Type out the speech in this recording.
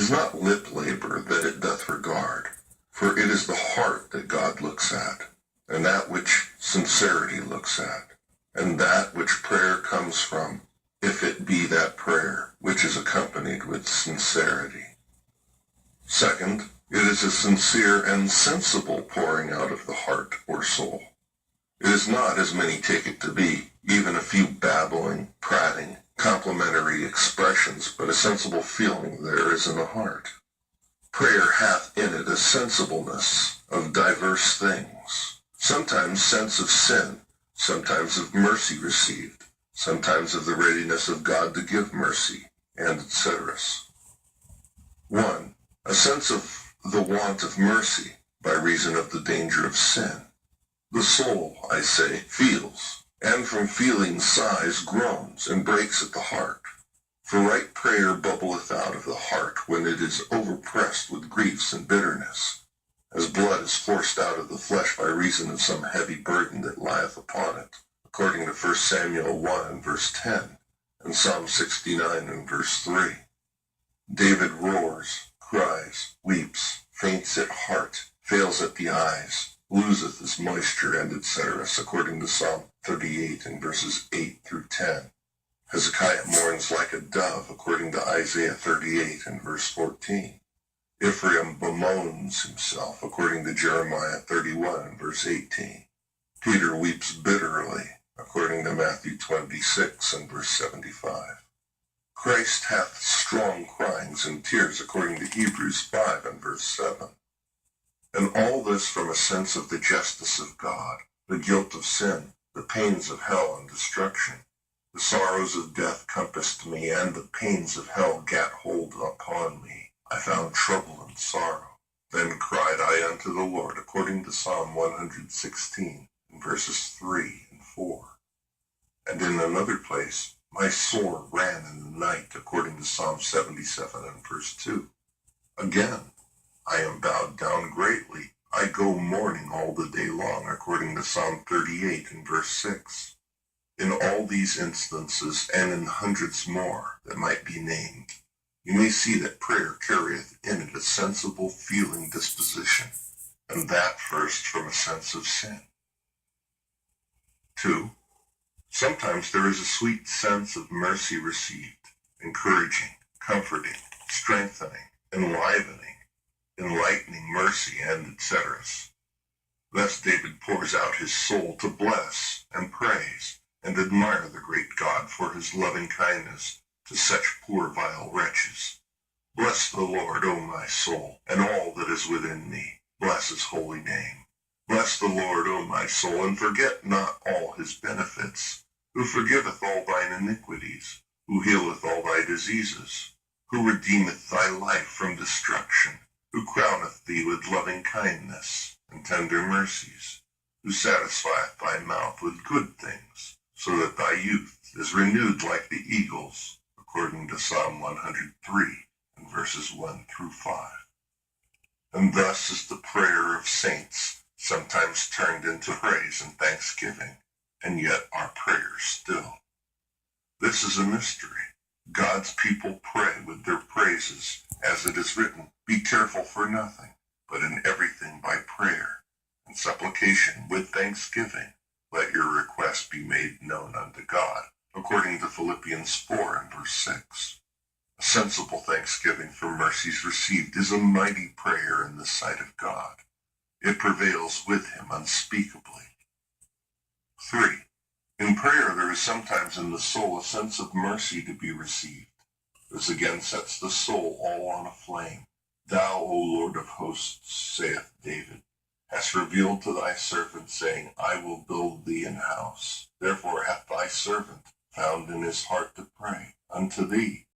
is not lip labor that it doth regard, for it is the heart that God looks at, and that which sincerity looks at, and that which prayer comes from, if it be that prayer which is accompanied with sincerity. Second, it is a sincere and sensible pouring out of the heart or soul. It is not, as many take it to be, even a few babbling, prating, complimentary expressions, but a sensible feeling there is in the heart. Prayer hath in it a sensibleness of diverse things, sometimes sense of sin, sometimes of mercy received, sometimes of the readiness of God to give mercy, and etc. 1. A sense of the want of mercy by reason of the danger of sin. The soul, I say, feels, and from feeling sighs, groans, and breaks at the heart. For right prayer bubbleth out of the heart when it is overpressed with griefs and bitterness, as blood is forced out of the flesh by reason of some heavy burden that lieth upon it, according to 1 Samuel 1 and verse 10, and Psalm 69 and verse 3. David roars, cries, weeps, faints at heart, fails at the eyes, loseth his moisture, and etc., according to Psalm 38 and verses 8 through 10. Hezekiah mourns like a dove, according to Isaiah 38 and verse 14. Ephraim bemoans himself, according to Jeremiah 31 and verse 18. Peter weeps bitterly, according to Matthew 26 and verse 75. Christ hath strong cryings and tears, according to Hebrews 5 and verse 7. And all this from a sense of the justice of God, the guilt of sin, the pains of hell and destruction. The sorrows of death compassed me, and the pains of hell gat hold upon me. I found trouble and sorrow. Then cried I unto the Lord, according to Psalm 116, in verses 3 and 4. And in another place, my soul ran in the night, according to Psalm 77 and verse 2. Again, I am bowed down greatly. I go mourning all the day long, according to Psalm 38 and verse 6. In all these instances, and in hundreds more that might be named, you may see that prayer carrieth in it a sensible feeling disposition, and that first from a sense of sin. 2. Sometimes there is a sweet sense of mercy received, encouraging, comforting, strengthening, enlivening, enlightening mercy, and etc. Thus David pours out his soul to bless and praise and admire the great God for his loving kindness to such poor vile wretches. Bless the Lord, O my soul, and all that is within me. Bless his holy name. Bless the Lord, O my soul, and forget not all his benefits, who forgiveth all thine iniquities, who healeth all thy diseases, who redeemeth thy life from destruction, who crowneth thee with loving kindness and tender mercies, who satisfieth thy mouth with good things, so that thy youth is renewed like the eagles, according to Psalm 103, and verses 1 through 5. And thus is the prayer of saints sometimes turned into praise and thanksgiving, and yet are prayers still. This is a mystery. God's people pray with their praises, as it is written, be careful for nothing, but in everything by prayer and supplication with thanksgiving, let your requests be made known unto God, according to Philippians 4 and verse 6. A sensible thanksgiving for mercies received is a mighty prayer in the sight of God. It prevails with him unspeakably. 3. In prayer there is sometimes in the soul a sense of mercy to be received. This again sets the soul all on a flame. Thou, O Lord of hosts, saith David, hast revealed to thy servant, saying, I will build thee an house. Therefore hath thy servant found in his heart to pray unto thee,